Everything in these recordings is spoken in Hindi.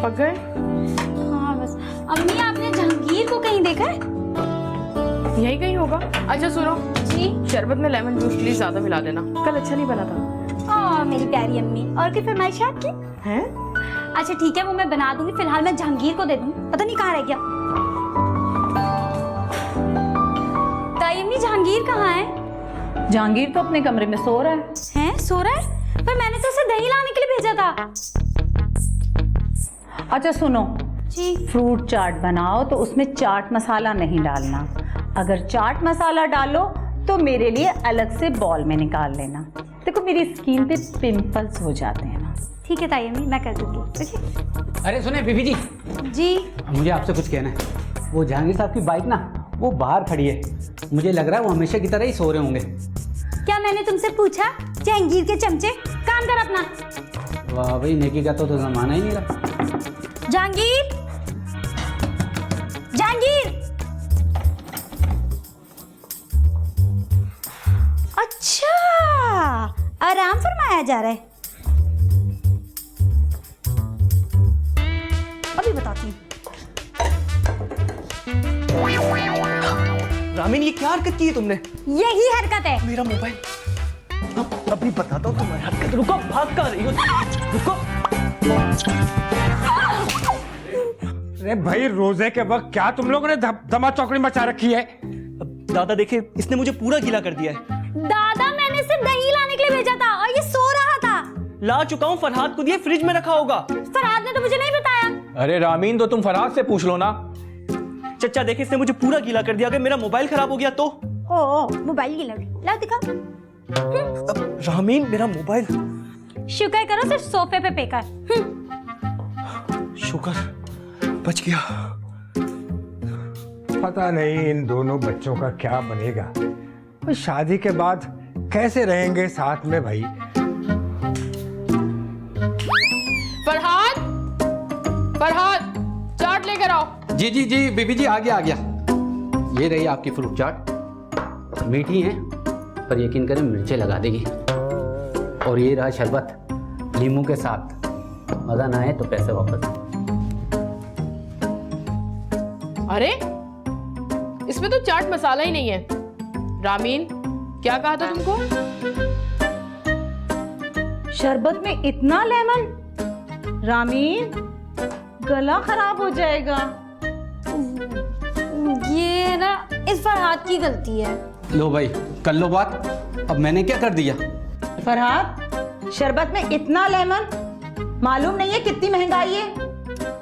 पक गए? हाँ बस। अम्मी आपने जहांगीर को कहीं देखा है? यही कहीं होगा। अच्छा सुनो जी। शरबत में लेमन जूस प्लीज ज्यादा मिला देना, कल अच्छा नहीं बना था। मेरी प्यारी अम्मी, और कोई फरमाइश है आपकी? हैं? अच्छा ठीक है, वो मैं बना दूंगी। फिलहाल मैं जहांगीर को दे दूंगी, पता नहीं कहाँ रह गया। ताई अम्मी जहांगीर कहाँ है? जहांगीर तो अपने कमरे में सो रहा है। हैं? सो रहा है? पर मैंने तो उसे दही लाने के लिए भेजा था। अच्छा सुनो जी। फ्रूट चाट बनाओ तो उसमें चाट मसाला नहीं डालना। अगर चाट मसाला डालो तो मेरे लिए अलग से बॉल में निकाल लेना। देखो मेरी स्किन पे पिंपल्स हो जाते हैं ना। ठीक है ताई अम्मी, मैं कर दूंगी। ओके। अरे सुने बीबी जी, जी। मुझे आपसे कुछ कहना है। वो जहांगीर साहब की बाइक ना वो बाहर खड़ी है, मुझे लग रहा है वो हमेशा की तरह ही सो रहे होंगे। क्या मैंने तुमसे पूछा? जहांगीर के चमचे, काम कर अपना। वाह भाई, नेकी का तो जमाना ही नहीं रहा। जहांगीर, जहांगीर। अच्छा, आराम फरमाया जा रहा है। अभी बताती हूँ। रामीन, ये क्या हरकत की है तुमने? यही हरकत है। मेरा मोबाइल अभी बताता हूँ तुम्हारी हरकत। रुको, भाग कर रही हो? रुको। अरे भाई, रोजे के वक्त क्या तुम लोगों ने धमा चौकड़ी मचा रखी है? दादा देखे, इसने मुझे पूरा गीला कर दिया है। दादा, मैंने इसे दही लाने के लिए भेजा था और ये सो रहा था। ला चुका हूँ, फरहाद को दिया, फ्रिज में रखा होगा। फरहाद ने तो मुझे नहीं बताया। अरे रामीन, तो तुम फरहाद से पूछ लो ना। चचा देखे, इसने मुझे पूरा गीला कर दिया। अगर मेरा मोबाइल खराब हो गया तो? ओ, मोबाइल गीला, ला दिखा। रामीन, मेरा मोबाइल। शुक्र करो सिर्फ सोफे पे फेंका। शुक्र, बच गया। पता नहीं इन दोनों बच्चों का क्या बनेगा। शादी के बाद कैसे रहेंगे साथ में भाई। फरहाद, फरहाद चाट लेकर आओ। जी जी जी बीबी जी, आ गया आ गया। ये रही आपकी फ्रूट चाट। मीठी है पर यकीन करें मिर्चें लगा देगी। और ये रहा शरबत नींबू के साथ। मजा ना आए तो पैसे वापस। अरे इसमें तो चाट मसाला ही नहीं है। रामीन, क्या कहा था तुमको? शरबत में इतना लेमन? रामीन, गला खराब हो जाएगा। ये ना इस फरहाद की गलती है। लो भाई, कर लो बात। अब मैंने क्या कर दिया? फरहाद, शरबत में इतना लेमन? मालूम नहीं है कितनी महंगाई है?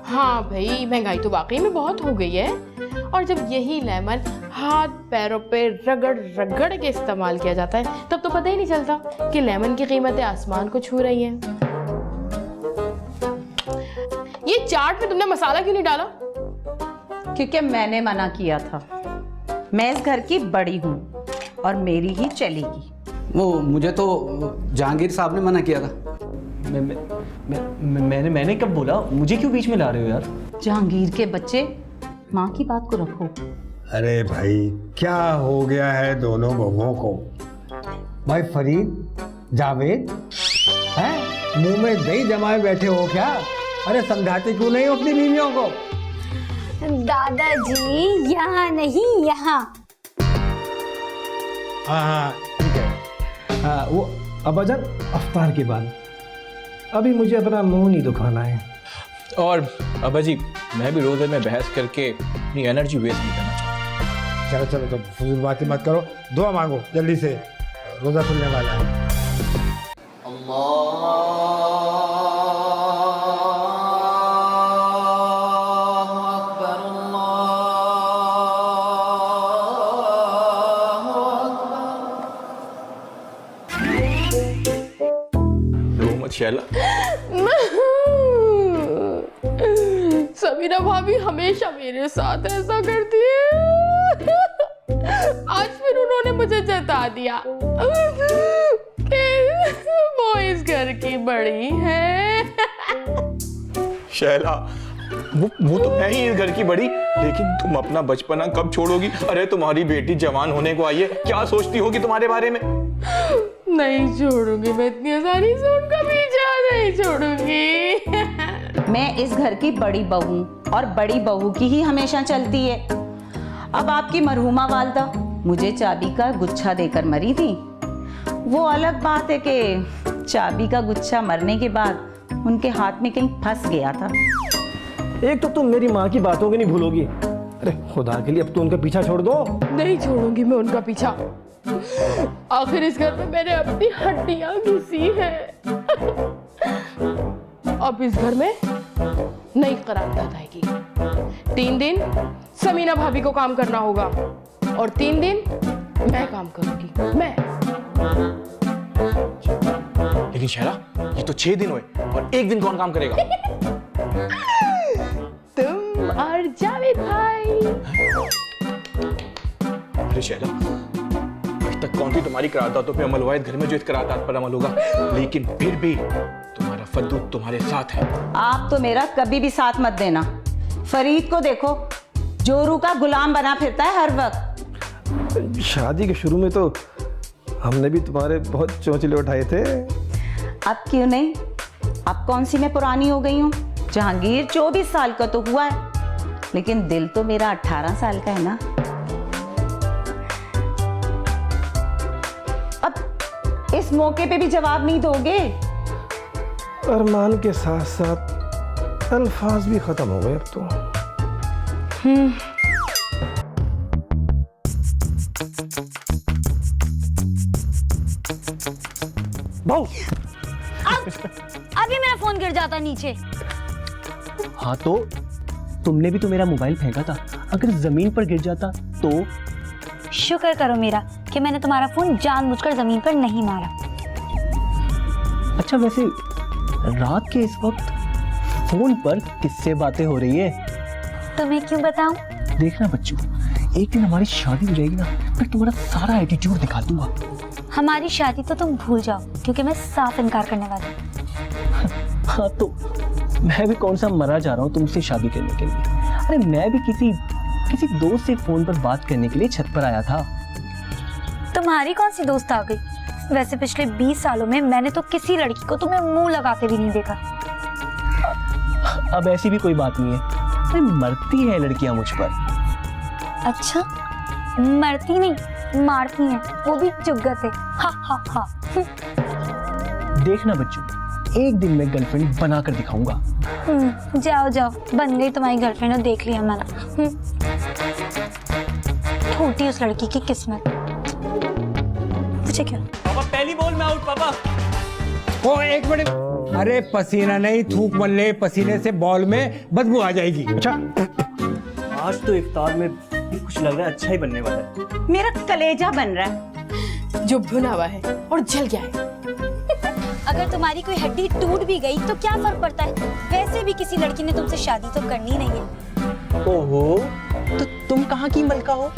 हाँ भाई, महंगाई तो वाकई में बहुत हो गई है। और जब यही लेमन हाथ पैरों पे रगड़ रगड़ के इस्तेमाल किया जाता है तब तो पता ही नहीं चलता कि लेमन की कीमतें आसमान को छू रही हैं। ये चाट में तुमने मसाला क्यों नहीं डाला? क्योंकि मैंने मना किया था। मैं इस घर की बड़ी हूँ और मेरी ही चलेगी। वो मुझे तो जहांगीर साहब ने मना किया था। मैंने कब बोला? मुझे क्यों बीच में ला रहे हो यार? जहांगीर के बच्चे, माँ की बात को रखो। अरे भाई, क्या हो गया है दोनों बहुओं को? भाई फरीद, जावेद, हैं मुंह में दही जमाए बैठे हो क्या? अरे समझाते क्यों नहीं हो अपनी बीवियों को? दादाजी, यहाँ नहीं, यहाँ। हाँ ठीक है। हाँ, वो अबाजान अफ्तार के बाद। अभी मुझे अपना मुंह नहीं दुखाना है। और अब्बा जी, मैं भी रोजे में बहस करके अपनी एनर्जी वेस्ट नहीं करना चाहता। चलो चलो, तो फजूल बातें मत करो, दुआ मांगो जल्दी से, रोजा खुलने वाला है। शैला, समीरा भाभी हमेशा मेरे साथ ऐसा करती है। आज फिर उन्होंने मुझे जता दिया कि वो इस घर की बड़ी है। शैला, वो तो है ही इस घर की बड़ी, लेकिन तुम अपना बचपना कब छोड़ोगी? अरे तुम्हारी बेटी जवान होने को आई है, क्या सोचती होगी तुम्हारे बारे में? नहीं छोड़ूंगी मैं इतनी आसानी से उनका पीछा नहीं छोड़ूंगी। मैं इस घर की बड़ी बहू हूं और बड़ी बहू की ही हमेशा चलती है। अब आपकी मरहुमा वालदा मुझे चाबी का गुच्छा देकर मरी थी। वो अलग बात है कि चाबी का गुच्छा मरने के बाद उनके हाथ में कहीं फंस गया था। एक तो तुम मेरी माँ की बातों की नहीं भूलोगी। अरे खुदा के लिए अब तो उनका पीछा छोड़ दो। नहीं छोड़ूंगी मैं उनका पीछा। आखिर इस घर में मैंने अपनी हड्डियां घिसी हैं। अब इस घर में नई करारदाद आएगी। 3 दिन समीना भाभी को काम करना होगा और 3 दिन मैं काम करूंगी। मैं। लेकिन शहरा, ये तो 6 दिन हुए और 1 दिन कौन काम करेगा? तुम और जावेद भाई। अरे शहरा, अभी तक कौन सी तुम्हारी करारदादों पे अमल हुआ है घर में जो इस करारदाद पर अमल होगा? लेकिन फिर भी तुम्हारा फद्दू तुम्हारे साथ है। आप तो मेरा कभी भी साथ मत देना। फरीद को देखो, जोरू का गुलाम बना फिरता है हर वक्त। शादी के शुरू में तो हमने भी तुम्हारे बहुत चोंचले उठाए थे। अब क्यों नहीं? अब कौन सी मैं पुरानी हो गई हूँ? जहांगीर 24 साल का तो हुआ है, लेकिन दिल तो मेरा 18 साल का है ना। अब इस मौके पे भी जवाब नहीं दोगे? अरमान के साथ साथ अल्फाज भी खत्म हो गए अब तो। भाऊ, अभी मेरा फोन गिर जाता नीचे। हाँ तो तुमने भी तो मेरा मोबाइल फेंका था, अगर जमीन पर गिर जाता तो? शुक्र करो मेरा कि मैंने तुम्हारा फोन जानबूझकर जमीन पर नहीं मारा। अच्छा वैसे रात के इस वक्त फोन पर किससे बातें हो रही है? तुम्हें क्यों बताऊं? देखना बच्चों, एक दिन हमारी शादी हो जाएगी ना, फिर तुम्हारा सारा एटीट्यूड दिखा दूंगा। हमारी शादी तो तुम भूल जाओ, क्योंकि मैं साफ इनकार करने वाली हूं। हाँ तो मैं भी कौन सा मरा जा रहा हूँ तुमसे शादी करने के लिए। अरे मैं भी किसी दोस्त से फोन पर बात करने के लिए छत पर आया था। तुम्हारी कौन सी दोस्त आ गई? वैसे पिछले 20 सालों में मैंने तो किसी लड़की को तुम्हें मुंह लगाते भी नहीं देखा। अब ऐसी भी कोई बात नहीं है, अरे मरती है लड़कियां मुझ पर। अच्छा, मरती नहीं मारती हैं, वो भी चुगत है। हा हा हा। देखना बच्चों, एक दिन मैं गर्लफ्रेंड बनाकर दिखाऊंगा। जाओ जाओ, बन गई तुम्हारी गर्लफ्रेंड और देख लिया मैंने। टूटी उस लड़की की किस्मत। मुझे क्या? पापा पहली बॉल में आउट पापा। ओ एक मिनट, अरे पसीना नहीं थूक मत ले, पसीने से बॉल में बदबू आ जाएगी। अच्छा आज तो इफ्तार में कुछ लग रहा है अच्छा ही बनने वाला है। मेरा कलेजा बन रहा है। जो भुना हुआ है और जल गया है। अगर तुम्हारी कोई हड्डी टूट भी गई तो क्या फर्क पड़ता है? वैसे भी किसी लड़की ने तुमसे शादी तो करनी नहीं है। ओहो, तो तुम कहाँ की मलका हो?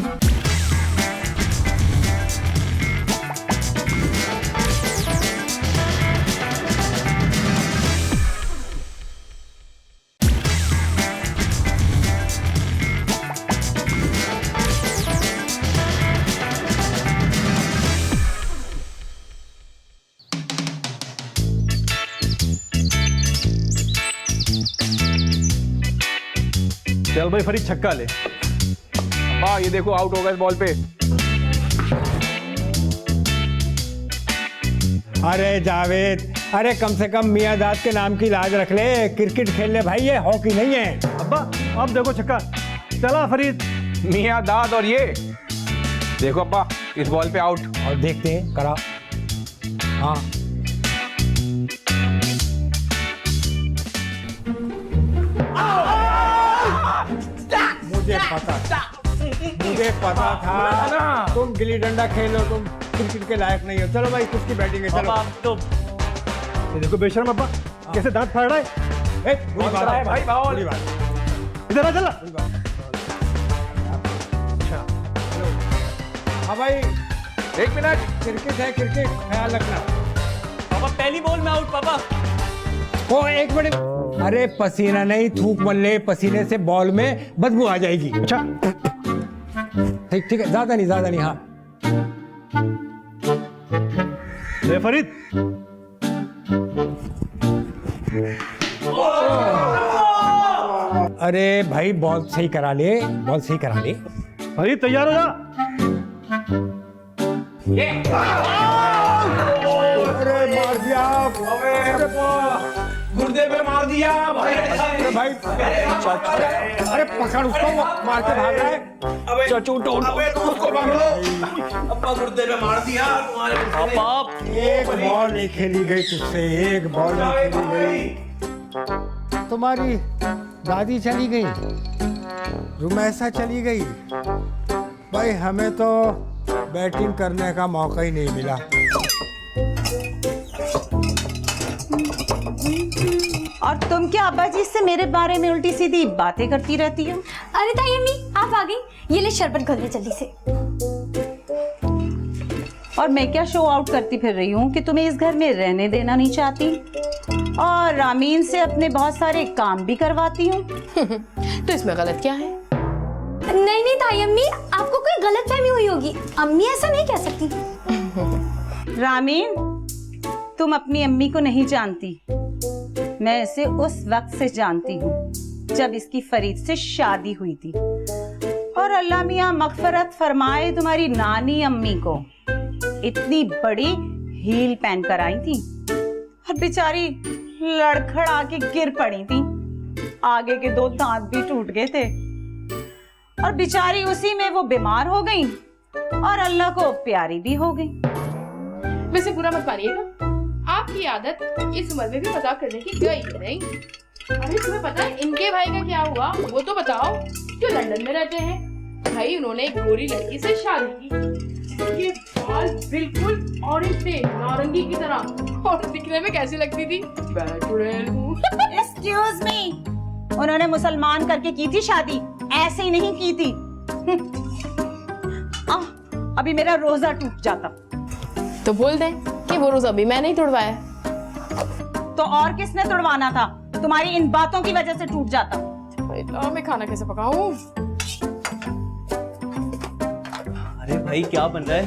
चल भाई फरीद छक्का ले। हाँ ये देखो आउट हो गया इस बॉल पे। अरे जावेद, अरे कम से कम मियाँ दाद के नाम की लाज रख ले। क्रिकेट खेल ले भाई, ये हॉकी नहीं है। अब्बा अब देखो छक्का चला फरीद। मियाँ दाद और ये देखो अब्बा इस बॉल पे आउट। और देखते हैं, करा। हाँ मुझे पता था तुम गिल्ली डंडा खेलो, तुम क्रिकेट के लायक नहीं हो। चलो भाई किसकी बैटिंग है? चलो तो ये देखो बेशरम अब्बा कैसे दांत फाड़ रहा है। बुरी बात है भाई, बाउल। बुरी बात। इधर आ चला। हाँ भाई 1 मिनट। क्रिकेट है, क्रिकेट ख्याल रखना। पापा पहली बॉल में आउट पापा। ओ एक मिनट, अरे पसीना नहीं थूक मत ले, पसीने से बॉल में बदबू आ जाएगी। अच्छा ठीक ठीक है, ज्यादा नहीं। हाँ ले फरीद। अरे भाई बॉल सही करा ले, बॉल सही करा ले। फरीद तैयार हो जा। अरे मार दिया, गुर्दे पे मार दिया भाई। अरे भाई, अरे पकड़ उसको, वो मार के भाग रहा है। चाचू उसको पकड़ो। अब्बा गुर्दे पे मार दिया तुम्हारे। एक बॉल नहीं खेली गई तुझसे, एक बॉल नहीं खेली गई। तुम्हारी दादी चली गई, रुमैसा चली गई, भाई हमें तो बैटिंग करने का मौका ही नहीं मिला। और तुम क्या अब्बा जी से मेरे बारे में उल्टी सीधी बातें करती रहती हो? अरे ताई अम्मी आप आ गई, ये ले शरबत घोल ले जल्दी से। और मैं क्या शो आउट करती फिर रही हूँ कि तुम्हें इस घर में रहने देना नहीं चाहती, और रामीन से अपने बहुत सारे काम भी करवाती हूँ। तो इसमें गलत क्या है? नहीं नहीं ताई अम्मी, आपको कोई गलतफहमी हुई होगी, अम्मी ऐसा नहीं कह सकती। रामीन, तुम अपनी अम्मी को नहीं जानती, मैं इसे उस वक्त से जानती हूँ जब इसकी फरीद से शादी हुई थी। और अल्लाह मियाँ मगफरत फरमाए, तुम्हारी नानी अम्मी को इतनी बड़ी हील पहन कर आई थी और बेचारी लड़खड़ा के गिर पड़ी थी, आगे के 2 दांत भी टूट गए थे, और बेचारी उसी में वो बीमार हो गई और अल्लाह को प्यारी भी हो गई। वैसे बुरा मत मानिएगा, आपकी आदत इस उम्र में भी मजाक करने की गई है नहीं। अरे तुम्हें पता है इनके भाई का क्या हुआ, वो तो बताओ, जो लंदन में रहते हैं। भाई उन्होंने एक गोरी लड़की से शादी की, ये बाल बिल्कुल ऑरेंज थे, नारंगी की तरह, और दिखने में कैसी लगती थी? एक्सक्यूज मी, उन्होंने मुसलमान करके की थी शादी, ऐसे ही नहीं की थी। अभी मेरा रोजा टूट जाता। तो बोल दें कि वो रोजा अभी मैं नहीं तोड़वाया। तो और किसने तोड़वाना था? तुम्हारी इन बातों की वजह से टूट जाता। मैं खाना कैसे पकाऊं? अरे भाई क्या बन रहा है?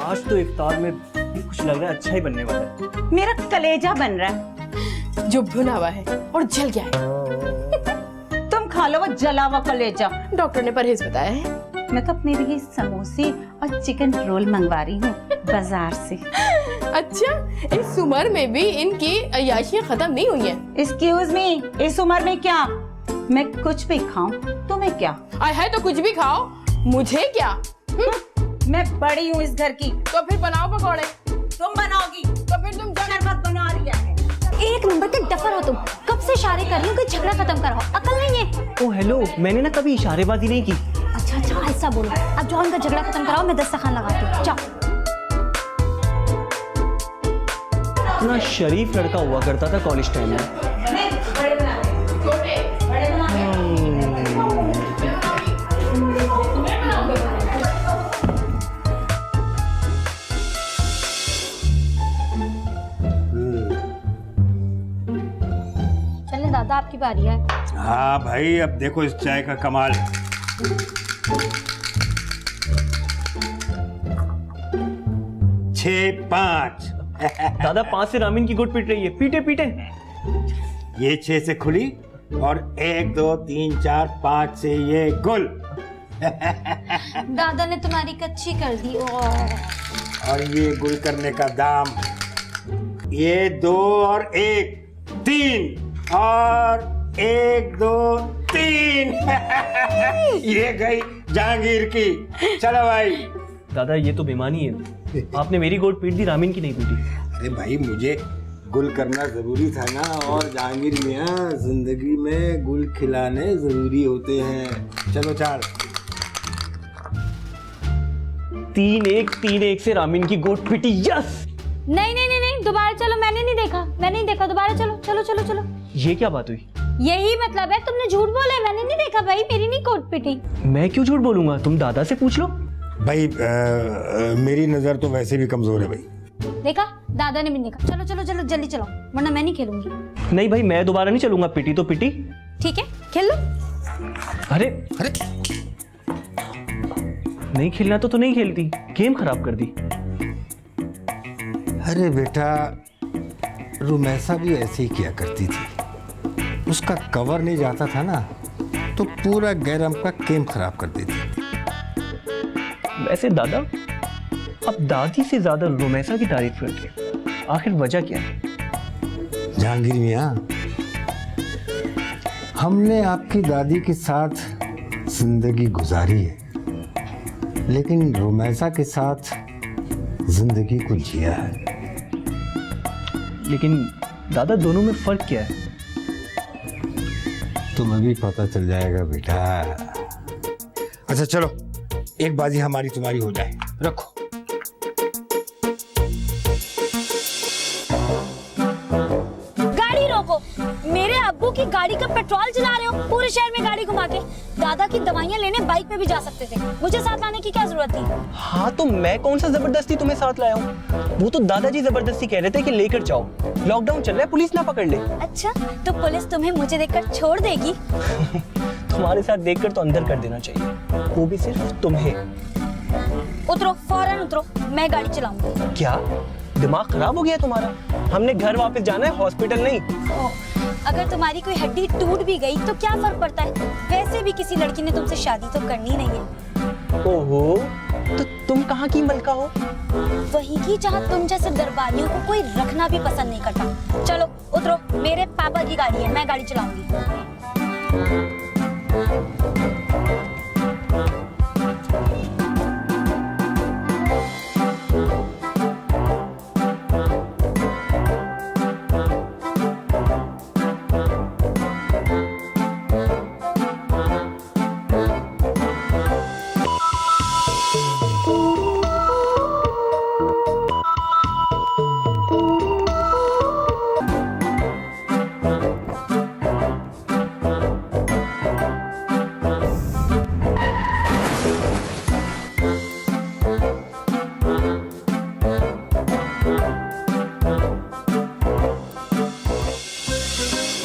आज तो इफ्तार में कुछ लग रहा है अच्छा ही बनने वाला है। मेरा कलेजा बन रहा है जो भुना हुआ है और जल गया है। तुम खा लो वो जला हुआ कलेजा। डॉक्टर ने परहेज बताया है। मैं तो अपने लिए समोसे और चिकन रोल मंगवा रही हूँ बाजार से। अच्छा, इस उम्र में भी इनकी अय्याशियां खत्म नहीं हुई हैं। एक्सक्यूज मी, इस उम्र में क्या मैं कुछ भी खाऊं? तुम्हें क्या? आय है तो कुछ भी खाओ, मुझे क्या? मैं बड़ी हूँ इस घर की। तो फिर बनाओ पकौड़े। तुम बनाओगी तो फिर तुम शरबत बना रही है। एक नंबर के डफर हो तुम, कब से इशारे कर रही हो कि झगड़ा खत्म कराओ, अकल नहीं है? ओ हेलो, मैंने ना कभी इशारेबाजी नहीं की। अच्छा अच्छा ऐसा बोलो, अब जाओ उनका झगड़ा खत्म कराओ, मैं दस्तरखान लगाती हूँ, जाओ। इतना शरीफ लड़का हुआ करता था कॉलेज टाइम में। चलें दादा, आपकी बारी है। हाँ भाई, अब देखो इस चाय का कमाल। छः पाँच। दादा 5 से रामीन की गुट पीट रही है, पीटे पीटे। ये 6 से खुली और 1 2 3 4 5 से ये गुल। दादा ने तुम्हारी कच्ची कर दी। और ये गुल करने का दाम, ये 2 और 1 3 और 1 2 3। ये गई जहांगीर की। चलो भाई। दादा ये तो बेईमानी है, आपने मेरी गोट पीट दी, रामीन की नहीं पीटी। अरे भाई, मुझे गुल करना जरूरी था ना, और जहांगीर मियाँ जिंदगी में गुल खिलाने जरूरी होते हैं। चलो 4। 3-1 से रामीन की गोट पीटी। यस। नहीं नहीं नहीं नहीं, दोबारा चलो, मैंने नहीं देखा, दोबारा चलो चलो चलो चलो। ये क्या बात हुई? यही मतलब है, तुमने झूठ बोला है, मैंने नहीं देखा भाई, मेरी नहीं कोट पिटी। मैं क्यों झूठ बोलूंगा, तुम दादा से पूछ लो। भाई मेरी नजर तो वैसे भी कमजोर है भाई। देखा, दादा ने भी नहीं देखा। चलो चलो चलो जल्दी चलो, वरना मैं नहीं खेलूंगी। नहीं भाई, मैं दोबारा नहीं चलूंगा, पिटी तो पिटी। ठीक है, खेल लो। अरे नहीं खेलना तो नहीं खेलती, गेम खराब कर दी। अरे बेटा, रुमैसा भी ऐसे ही किया करती थी, उसका कवर नहीं जाता था ना, तो पूरा गैरम का गेम खराब कर देती। वैसे दादा, अब दादी से ज्यादा रोमैसा की तारीफ करते हैं, आखिर वजह क्या है? जहांगीर मियाँ, हमने आपकी दादी के साथ जिंदगी गुजारी है, लेकिन रोमैसा के साथ जिंदगी को जिया है। लेकिन दादा, दोनों में फर्क क्या है? तुम्हें भी पता चल जाएगा बेटा। अच्छा चलो, एक बाजी हमारी तुम्हारी हो जाए, रखो। गाड़ी रोको। मेरे अब्बू की गाड़ी का पेट्रोल चला रहे हो, पूरे शहर में गाड़ी घुमा के। दादा की दवाइयाँ लेने बाइक पे भी जा सकते थे, मुझे साथ लाने की क्या जरूरत थी? हाँ, तो मैं कौन सा जबरदस्ती तुम्हें साथ लाया हूँ? वो तो दादाजी जबरदस्ती कह रहे थे कि लेकर जाओ, लॉकडाउन चल रहा है, पुलिस ना पकड़ ले। अच्छा, तो पुलिस तुम्हें मुझे देखकर छोड़ देगी? तुम्हारे साथ देखकर तो अंदर कर देना चाहिए, वो भी सिर्फ तुम्हें। उतरो, फौरन उतरो, मैं गाड़ी चलाऊंगी। क्या दिमाग खराब हो गया तुम्हारा? हमने घर वापस जाना है, हॉस्पिटल नहीं। अगर तुम्हारी कोई हड्डी टूट भी गई तो क्या फर्क पड़ता है? वैसे भी किसी लड़की ने तुमसे शादी तो करनी नहीं है। ओहो, तो तुम कहाँ की मलका हो? वही की जहाँ तुम जैसे दरबारियों को कोई रखना भी पसंद नहीं करता। चलो उतरो, मेरे पापा की गाड़ी है, मैं गाड़ी चलाऊंगी।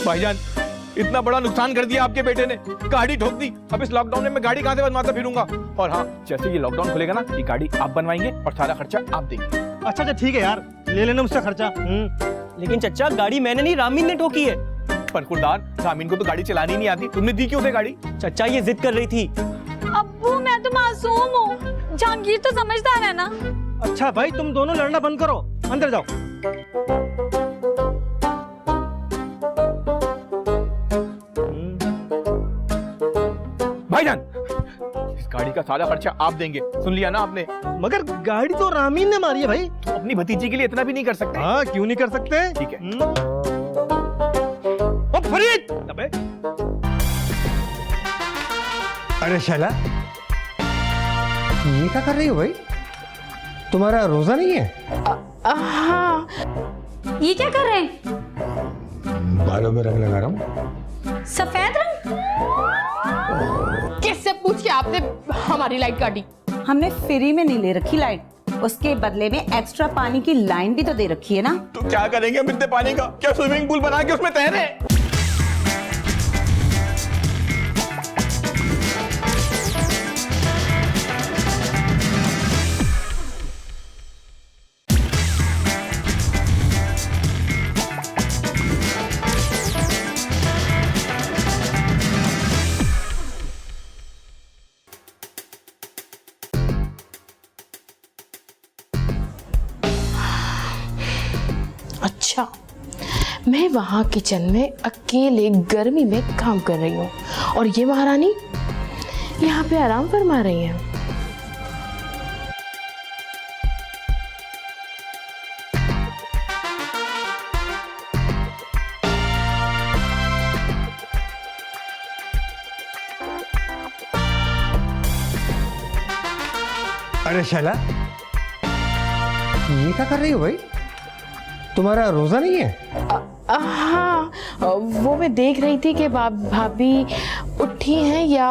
भाईजान, इतना बड़ा नुकसान कर दिया आपके बेटे ने, गाड़ी ठोक दी। अब इस लॉकडाउन में मैं गाड़ी कहाँ से बनवाता फिरूंगा? और हाँ, जैसे ये लॉकडाउन खुलेगा ना, ये गाड़ी आप बनवाएंगे और सारा खर्चा आप देंगे। अच्छा ठीक है यार, ले लेना मुझसे खर्चा। लेकिन चच्चा, गाड़ी मैंने नहीं, रामीन ने ठोकी है। पर खुरदार, रामीन को तो गाड़ी चलानी नहीं आती, तुमने दी क्यों उसे गाड़ी? चच्चा, ये जिद कर रही थी। अब्बू, मैं तो मासूम हूँ, जहांगीर तो समझदार है ना। अच्छा भाई, तुम दोनों लड़ना बंद करो, अंदर जाओ। भाईजान, इस गाड़ी का सारा खर्चा आप देंगे, सुन लिया ना आपने? मगर गाड़ी तो रामीन ने मारी है भाई। तो अपनी भतीजी के लिए इतना भी नहीं कर सकते? हाँ, क्यों नहीं कर सकते? ठीक है। ओ फरीद! अबे अरे शैला, ये क्या कर रही हो भाई? तुम्हारा रोजा नहीं है? हाँ। ये क्या कर रहे हैं? बालों में रंग लगा रहा हूँ। सफेद रंग? किससे पूछ के आपने हमारी लाइट काटी? हमने फ्री में नहीं ले रखी लाइट, उसके बदले में एक्स्ट्रा पानी की लाइन भी तो दे रखी है ना। तो क्या करेंगे हम इतने पानी का? क्या स्विमिंग पूल बना के उसमें तैरे? अच्छा, मैं वहाँ किचन में अकेले गर्मी में काम कर रही हूँ और ये महारानी यहाँ पे आराम फरमा रही है। अरे शैला, ये क्या कर रही हो भाई? तुम्हारा रोजा नहीं है? हाँ, वो मैं देख रही थी कि भाभी उठी हैं या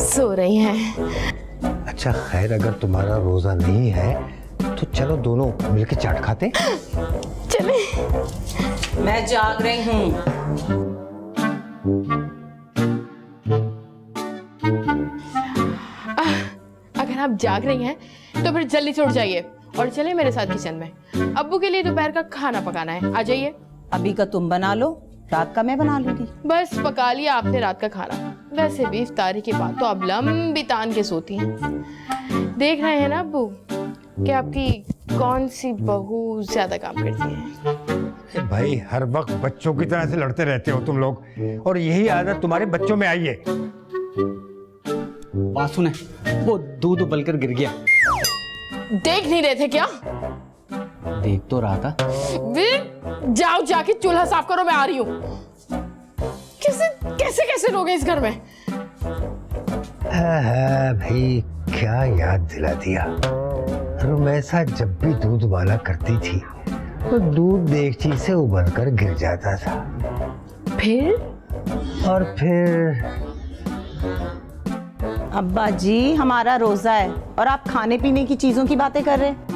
सो रही हैं। अच्छा खैर, अगर तुम्हारा रोजा नहीं है तो चलो दोनों मिलके चाट खाते। चले। मैं जाग रही हूँ। अगर आप जाग रही हैं तो फिर जल्दी से उठ जाइए और चलिए मेरे साथ किचन में। अब्बू के लिए दोपहर का खाना पकाना है, आ जाइए। अभी का तुम बना लो, रात का मैं बना लूंगी। बस पका लिया आपने रात का खाना। वैसे भी इफ्तारी के बाद तो अब लंबी तान के सोती हैं। देख रहे हैं ना अब्बू कि आपकी कौन सी बहू ज्यादा काम करती है। भाई हर वक्त बच्चों की तरह से लड़ते रहते हो तुम लोग, और यही आदत तुम्हारे बच्चों में आई है। बात सुने, वो दूध उबलकर गिर गया। देख नहीं रहे थे क्या? देख तो रहा था। वीर जाओ जाके चूल्हा साफ करो, मैं आ रही हूँ। कैसे कैसे कैसे लोग हैं इस घर में? भाई क्या याद दिला दिया। रुमैसा जब भी दूध उबाला करती थी तो दूध देगची से उबलकर गिर जाता था। फिर? और फिर अब्बा जी हमारा रोजा है और आप खाने पीने की चीजों की बातें कर रहे हैं।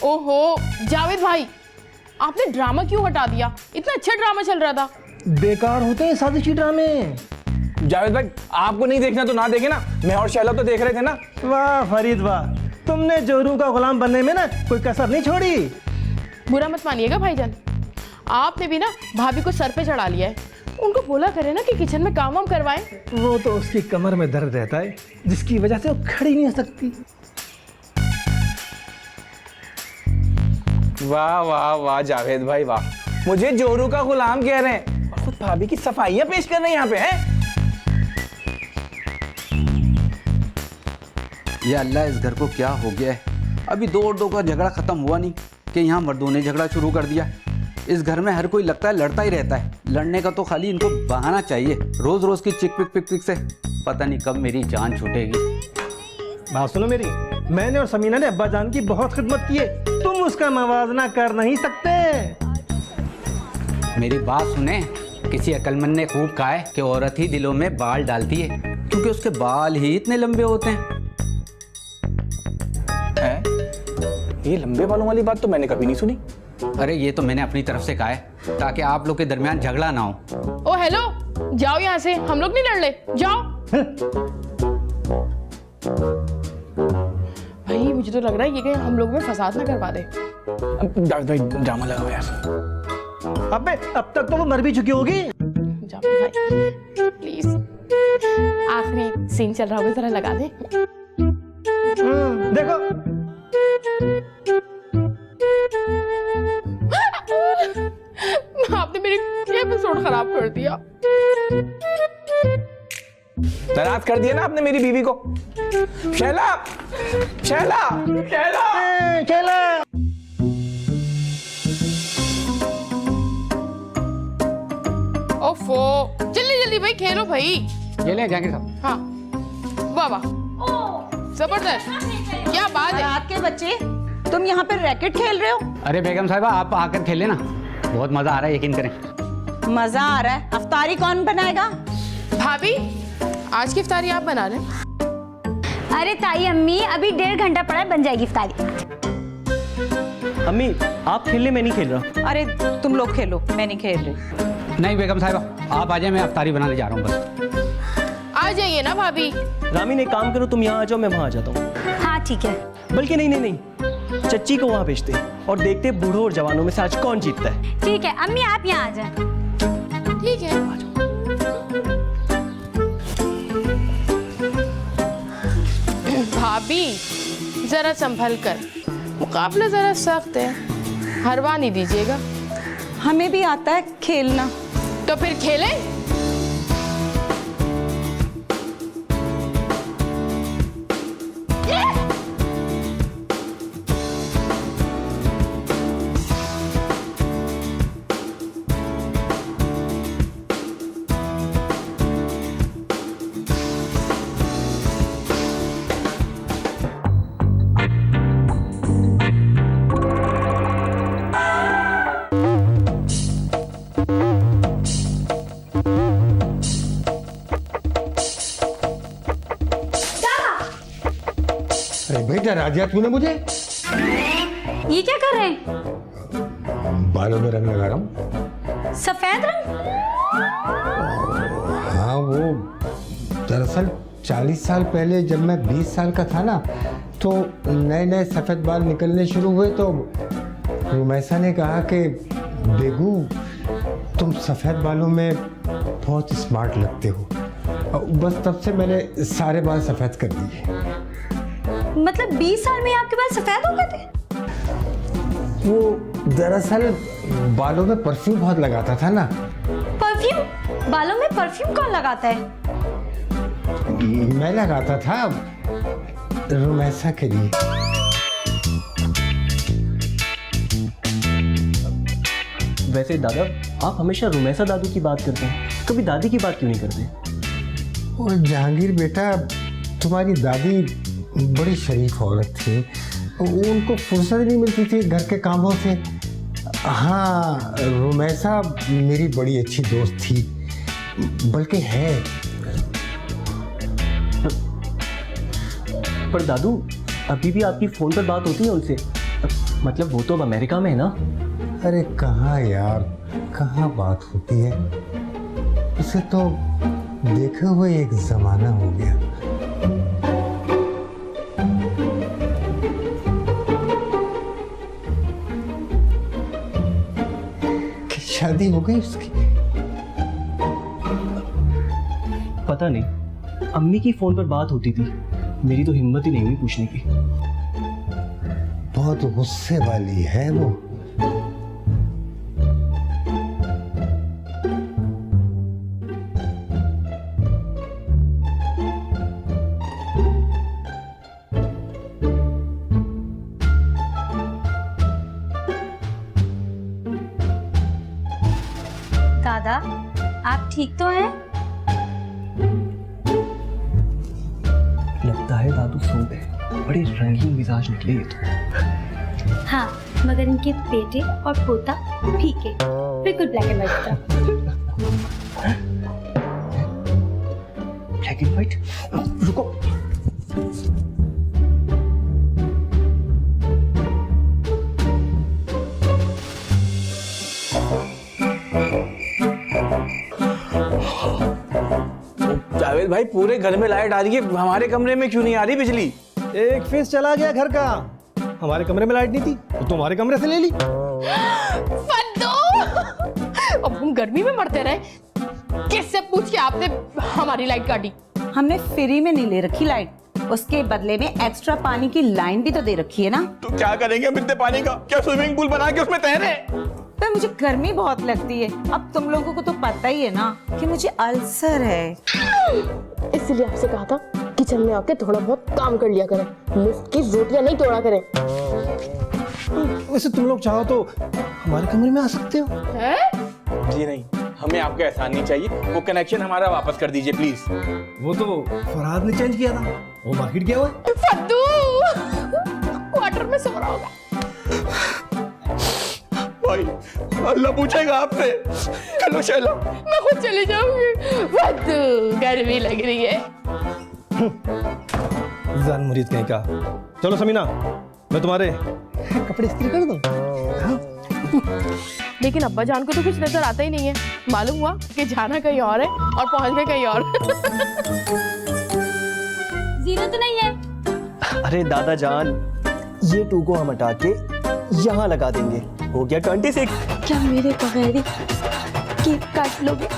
ओहो जावेद भाई, आपने ड्रामा क्यों हटा दिया? इतना अच्छा ड्रामा चल रहा था। बेकार होते हैं साजिशी ड्रामे। जावेद भाई, आपको नहीं देखना तो ना देखे ना, मैं और शैला तो देख रहे थे ना। वाह फरीद वाह, तुमने जोरू का गुलाम बनने में ना कोई कसर नहीं छोड़ी। बुरा मत मानिएगा भाईजान, आपने भी ना भाभी को सर पे चढ़ा लिया है। उनको बोला करे ना कि किचन में काम वाम करवाएं। वो तो उसकी कमर में दर्द रहता है जिसकी वजह से वो खड़ी नहीं हो सकती। वाह वाह वाह जावेद भाई वाह, मुझे जोरू का गुलाम कह रहे हैं और खुद भाभी की सफाइयां पेश कर रहे हैं यहाँ पे हैं। ये अल्लाह, इस घर को क्या हो गया है? अभी दो और दो का झगड़ा खत्म हुआ नहीं कि यहाँ मर्दों ने झगड़ा शुरू कर दिया। इस घर में हर कोई लगता है लड़ता ही रहता है। लड़ने का तो खाली इनको बहाना चाहिए। रोज रोज की चिक पिक पिक पिक से पता नहीं कब मेरी जान छूटेगी। बात सुनो मेरी, मैंने और समीना ने अब्बा जान की बहुत खिदमत की है, तुम उसका मवाजना कर नहीं सकते। मेरी बात सुने, किसी अक्लमंद ने खूब कहा है कि औरत ही दिलों में बाल डालती है क्योंकि उसके बाल ही इतने लंबे होते हैं। ये लंबे बालों वाली बात तो मैंने कभी नहीं सुनी। अरे ये तो मैंने अपनी तरफ से कहा है ताकि आप लोग के दरमियान झगड़ा ना हो। ओ हेलो, जाओ यहाँ से, हम लोग नहीं लड़ ले, जाओ। भाई मुझे तो लग रहा है ये कहीं हम लोग में फसाद ना करवा दे। जावेद भाई ड्रामा लगाओ यार। अबे अब तक तो वो मर भी चुकी होगी। जाओ भाई प्लीज, आखिरी सीन चल रहा होगा, जरा लगा दे। देखो आपने मेरी एपिसोड खराब कर दिया। नाराज कर दिया ना आपने मेरी बीवी को। शैला शैला शैला चला। ओफो, जल्दी जल्दी भाई खेलो भाई। ये ले जाएंगे सब। हाँ वाह वाह, जबरदस्त, क्या बात है। रात के बच्चे तुम यहाँ पे रैकेट खेल रहे हो? अरे बेगम साहिबा, आप आकर खेले ना, बहुत मजा आ रहा है, यकीन करें। मजा आ रहा है। अफ्तारी कौन बनाएगा? भाभी आज की इफ्तारी आप बना रहे हैं? अरे ताई अम्मी, अभी 1.5 घंटा पड़ा है, बन जाएगी इफ्तारी। अम्मी आप खेल ले, मैं नहीं खेल रहा। अरे तुम लोग खेलो, मैं नहीं खेल रही। नहीं बेगम साहिबा, आप आ जाए, मैं अफ्तारी बनाने जा रहा हूँ बस। आ जाइए ना भाभी। रामीन एक काम करो, तुम यहाँ आ जाओ, मैं वहाँ आ जाता हूँ। हाँ ठीक है। बल्कि नहीं नहीं नहीं, चच्ची को वहाँ भेजते और देखते बूढ़ों और जवानों में से आज कौन जीतता है। ठीक है अम्मी, आप यहाँ आ जाए। ठीक है। भाभी जरा संभल कर, मुकाबला जरा सख्त है, हरवा नहीं दीजिएगा। हमें भी आता है खेलना। तो फिर खेलें। अरे भाई डरा दिया तूने मुझे। ये क्या कर रहे हैं? बालों में रंग लगा रहा हूँ। हाँ, वो दरअसल 40 साल पहले जब मैं 20 साल का था ना, तो नए नए सफ़ेद बाल निकलने शुरू हुए, तो रुमैसा ने कहा कि बेगू, तुम सफ़ेद बालों में बहुत स्मार्ट लगते हो। बस तब से मैंने सारे बाल सफ़ेद कर दिए। मतलब 20 साल में आपके बाल सफेद हो गए थे? वो दरअसल बालों में परफ्यूम बहुत लगाता था ना। परफ्यूम? बालों में परफ्यूम कौन लगाता है? मैं लगाता था रुमैसा के लिए। वैसे दादा, आप हमेशा रुमैसा दादू की बात करते हैं, कभी दादी की बात क्यों नहीं करते? और जहांगीर बेटा, तुम्हारी दादी बड़ी शरीफ औरत थी, उनको फुर्सत नहीं मिलती थी घर के कामों से। हाँ, रुमैसा मेरी बड़ी अच्छी दोस्त थी, बल्कि है। पर दादू, अभी भी आपकी फोन पर बात होती है उनसे? मतलब वो तो अब अमेरिका में है ना? अरे कहाँ यार, कहाँ बात होती है, उसे तो देखे हुए एक जमाना हो गया। शादी हो गई उसकी? पता नहीं, अम्मी की फोन पर बात होती थी, मेरी तो हिम्मत ही नहीं हुई पूछने की। बहुत गुस्से वाली है वो। दादा, आप ठीक तो हैं? लगता है दादू सो गए, बड़े रंगीन मिजाज निकले ये तो। हाँ, मगर इनके बेटे और पोता फीके, बिल्कुल ब्लैक एंड व्हाइट था। Black and white? रुको, जावेद भाई, पूरे घर में लाइट आ रही है, हमारे कमरे में क्यों नहीं आ रही बिजली? एक फेस चला गया घर का। हमारे कमरे में लाइट नहीं थी तो तुम्हारे कमरे से ले ली। फद्दू! अब हम गर्मी में मरते रहे, किससे पूछ के आपने हमारी लाइट काटी? हमने फ्री में नहीं ले रखी लाइट, उसके बदले में एक्स्ट्रा पानी की लाइन भी तो दे रखी है ना। तो क्या करेंगे हम इतने पानी का? क्या स्विमिंग पूल बना के उसमें तैरे? पर मुझे गर्मी बहुत लगती है। अब तुम लोगों को तो पता ही है ना कि मुझे अल्सर है। इसलिए आपसे कहा था किचन में आके थोड़ा बहुत काम कर लिया करें, मुफ्त की रोटियां नहीं तोड़ा करें। वैसे तुम लोग चाहो तो हमारे कमरे में आ सकते हो। है? जी नहीं, हमें आपका एहसान नहीं चाहिए, वो कनेक्शन हमारा वापस कर दीजिए प्लीज। वो तो फरहाद ने चेंज किया था, वो मार्केट गया हुआ है। फद्दू! क्वार्टर में सो रहा होगा। भाई, अल्लाह पूछेगा आपसे। चलो चलो, मैं खुद चली जाऊंगी। फद्दू, गर्मी लग रही है। जान मुरीद कहीं का। चलो समीना, मैं तुम्हारे कपड़े इस्त्री कर दूं। लेकिन अब्बा जान को तो कुछ नजर आता ही नहीं है। मालूम हुआ कि जाना कहीं और है और पहुंचना कहीं और। जीरो तो नहीं है? अरे दादा जान, ये 2 को हम हटा के यहाँ लगा देंगे, हो गया 26। क्या मेरे बगैर ही केक काट लोगे?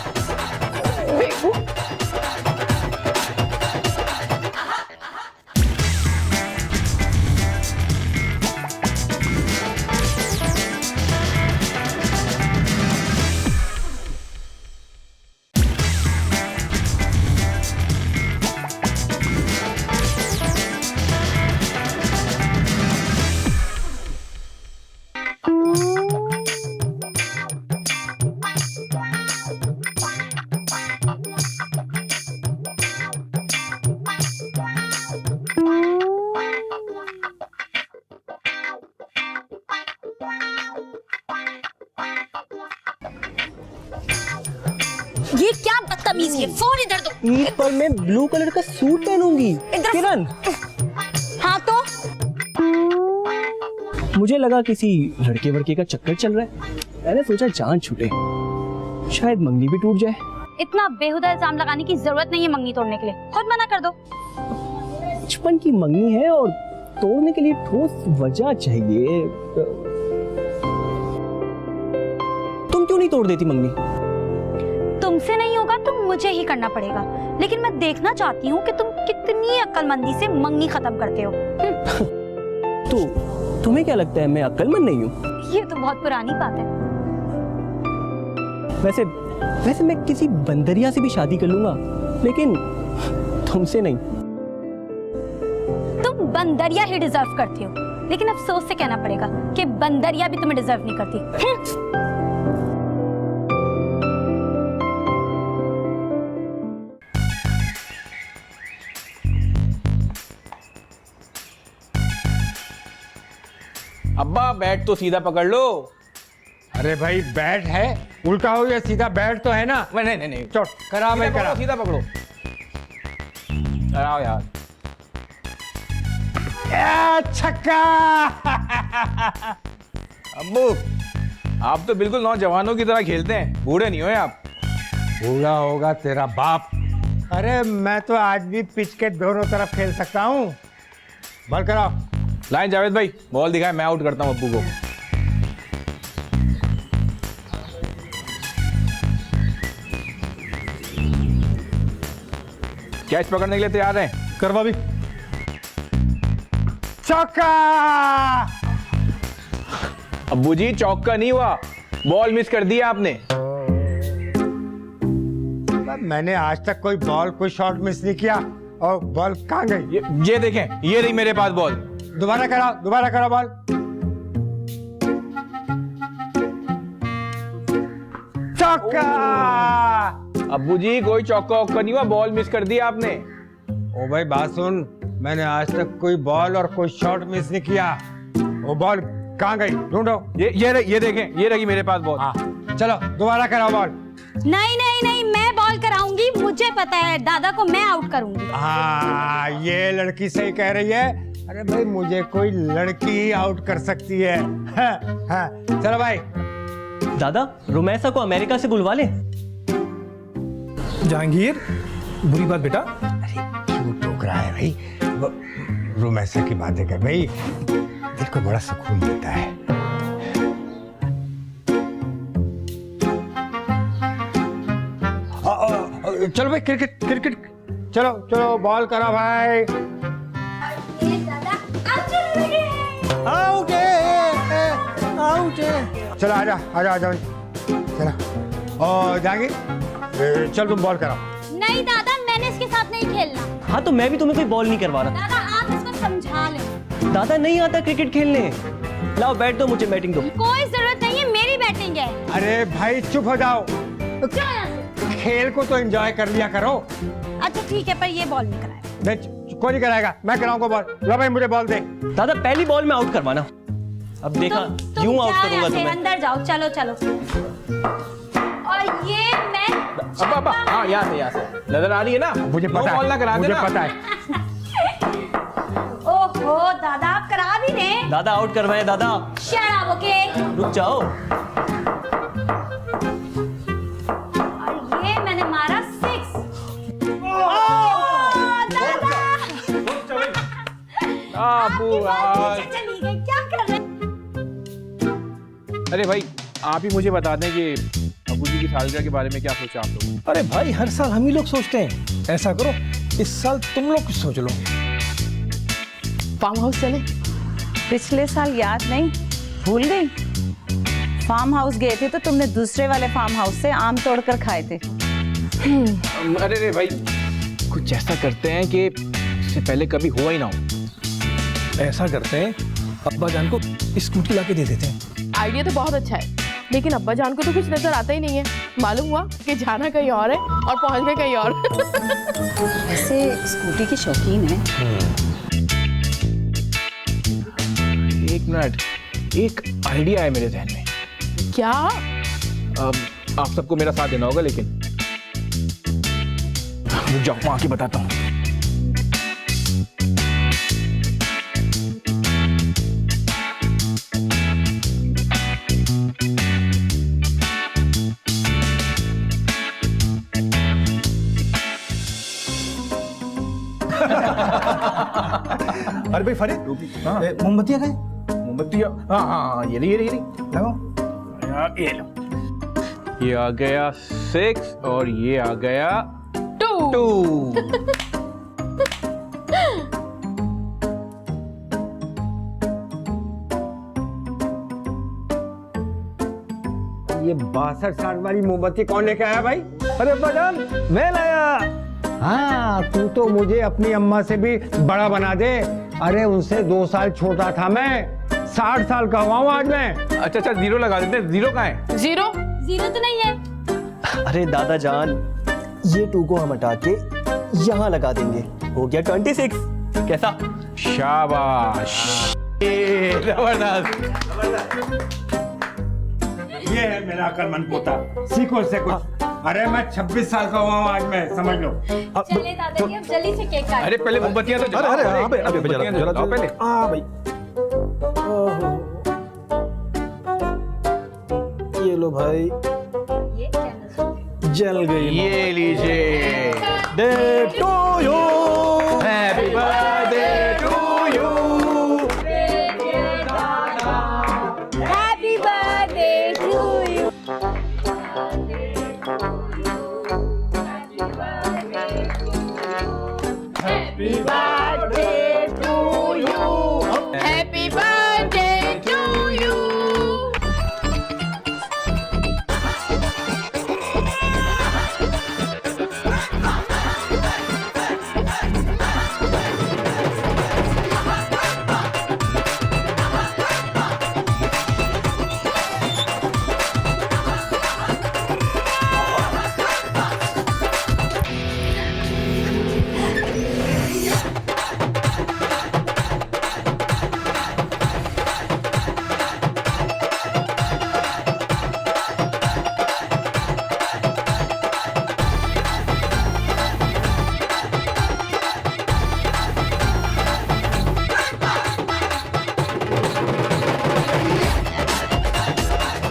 ये क्या बदतमीजी है? फोन इधर दो। ईद पर मैं ब्लू कलर का सूट पहनूंगी। किरण, हाँ तो मुझे लगा किसी लड़के वड़के का चक्कर चल रहा है, मैंने सोचा जान छूटे। शायद मंगनी भी टूट जाए। इतना बेहुदा इल्जाम लगाने की जरूरत नहीं है मंगनी तोड़ने के लिए, खुद मना कर दो। बचपन की मंगनी है और तोड़ने के लिए ठोस वजह चाहिए। तुम क्यों नहीं तोड़ देती मंगनी? तुमसे नहीं होगा तो मुझे ही करना पड़ेगा, लेकिन मैं देखना चाहती हूँ कि तुम कितनी अक्लमंदी से मंगनी खत्म करते हो। तो तुम्हें क्या लगता है मैं अक्लमंद नहीं हूँ? ये तो बहुत पुरानी बात है। वैसे मैं किसी बंदरिया से भी शादी कर लूंगा, लेकिन तुमसे नहीं। तुम बंदरिया ही डिजर्व करती हो, लेकिन अफसोस से कहना पड़ेगा कि बंदरिया भी तुम्हें डिजर्व नहीं करती। अब्बा बैट तो सीधा पकड़ लो। अरे भाई बैट है, उल्टा हो या सीधा बैट तो है ना। नहीं नहीं नहीं, चोट करा मैं करा। सीधा पकड़ो। कराओ यार। छक्का। अब्बू आप तो बिल्कुल नौजवानों की तरह खेलते हैं, बूढ़े नहीं हुए आप। बूढ़ा होगा तेरा बाप। अरे मैं तो आज भी पिच के दोनों तरफ खेल सकता हूँ। बॉल कराओ। लाइन जावेद भाई, बॉल दिखाए, मैं आउट करता हूँ अब्बू को। कैच पकड़ने के लिए तैयार हैं? करवा भी। चौका। अब्बू जी चौका नहीं हुआ, बॉल मिस कर दिया आपने। मैंने आज तक कोई बॉल कोई शॉट मिस नहीं किया। और बॉल कहाँ गई? ये देखें, ये रही मेरे पास बॉल। दोबारा कराओ बॉल। चौका। अब्बू जी कोई चौका वौका नहीं हुआ, बॉल मिस कर दिया आपने। ओ भाई बात सुन, मैंने आज तक कोई बॉल और कोई शॉट मिस नहीं किया। वो बॉल कहाँ गई? ढूंढो। ये देखें, ये रही मेरे पास बॉल। हाँ चलो दोबारा कराओ बॉल। नहीं नहीं नहीं, मैं बॉल कराऊंगी, मुझे पता है दादा को मैं आउट करूंगी। हाँ ये लड़की सही कह रही है। अरे भाई मुझे कोई लड़की ही आउट कर सकती है। हाँ, चलो भाई। दादा रोमैसा को अमेरिका से बुलवा ले। जहांगीर बुरी बात बेटा। अरे क्यों टोक रहा है भाई? रोमैसा की बातें कर भाई, दिल को बड़ा सुकून देता है। चलो भाई क्रिकेट चलो बॉल करा भाई। आउट चलो आजा चलो। और जहांगीर चल तुम बॉल कराओ। नहीं दादा, मैंने इसके साथ नहीं खेलना। हाँ तो मैं भी तुम्हें कोई बॉल नहीं करवा रहा। दादा आप इसको समझा लें। दादा नहीं आता क्रिकेट खेलने। लाओ बैट दो मुझे, बैटिंग दो। कोई जरूरत नहीं है, मेरी बैटिंग है। अरे भाई चुप हो जाओ, खेल को तो एंजॉय कर लिया करो। अच्छा ठीक है, पर ये बॉल नहीं कराया। नहीं कोई नहीं कराएगा, मैं कराऊंगा बॉल। लो भाई मुझे बॉल दे। दादा पहली बॉल में आउट करवाना। अब देखा यूं आउट करूंगा तुम्हें। अंदर जाओ, चलो चलो। और ये मैं अब्बा हाँ यहाँ से नजर आ रही है ना। मुझे पता बॉल ना है, करा मुझे देना। पता है। ओहो दादा, आप करा भी दें। दादा आउट करवाए दादा। Shut up, okay. रुक जाओ। और ये मैंने मारा 6। दादा अब्बू यार। चली गई, क्या कर रहे? अरे भाई आप ही मुझे बता दें कि अब्बू जी की सालगिरह के बारे में क्या सोचा आप लोगों ने? अरे भाई हर साल हम ही लोग सोचते हैं। ऐसा करो इस साल तुम लोग कुछ सोच लो। फार्म हाउस चले। पिछले साल याद नहीं, भूल गई? फार्म हाउस गए थे तो तुमने दूसरे वाले फार्म हाउस से आम तोड़कर खाए थे। अरे भाई कुछ ऐसा करते हैं कि इससे पहले कभी हुआ ही ना हो। ऐसा करते हैं, अब्बा जान को स्कूटी लाके दे देते हैं। आइडिया तो बहुत अच्छा है, लेकिन अब्बा जान को तो कुछ नजर आता ही नहीं है। मालूम हुआ कि जाना कहीं और है और पहुंच गए कहीं और। वैसे स्कूटी की शौकीन है। एक मिनट, एक आइडिया है मेरे जहन में। क्या? आप सबको मेरा साथ देना होगा, लेकिन रुक जाओ, मैं आके बताता हूँ। अरे भाई फरीद, मोमबत्तियाँ गए मोमबत्तियाँ, हाँ हाँ, ये रही लगाओ। ये लो। ये आ गया 6 और ये आ गया 2। ये 62-60 वाली मोमबत्ती कौन लेके आया भाई? अरे अब्बा जान, मैं लाया। हाँ, तू तो मुझे अपनी अम्मा से भी बड़ा बना दे। अरे उनसे 2 साल छोटा था मैं, 60 साल का हुआ हूँ आज मैं। अच्छा 0 लगा देते हैं। 0 कहाँ है? 0 जीरो तो नहीं है। अरे दादा जान, ये 2 को हम हटा के यहाँ लगा देंगे, हो गया 26। कैसा? शाबाश, जबरदस्त। ये है मेरा अकलमंद पोता, सीखो इससे कुछ। अरे मैं 26 साल का हुआ हूँ आज मैं, समझ लो। चले दादाजी, अब जल्दी से केक काट। अरे पहले मोमबत्तियाँ तो जलाओ। अरे हाँ भाई, अबे मोमबत्तियाँ तो जलाओ पहले। हाँ भाई। ये लो भाई, ये कैंडल जल गई। ये लीजिए। Day to you, happy birthday to you. Happy birthday to you. Happy birthday to you, happy birthday to you.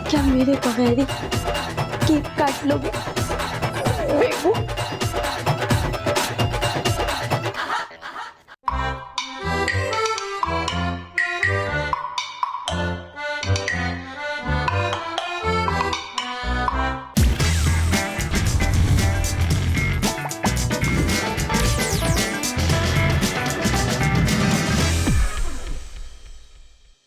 क्या मेरे बगैर ही केक काट लोगे?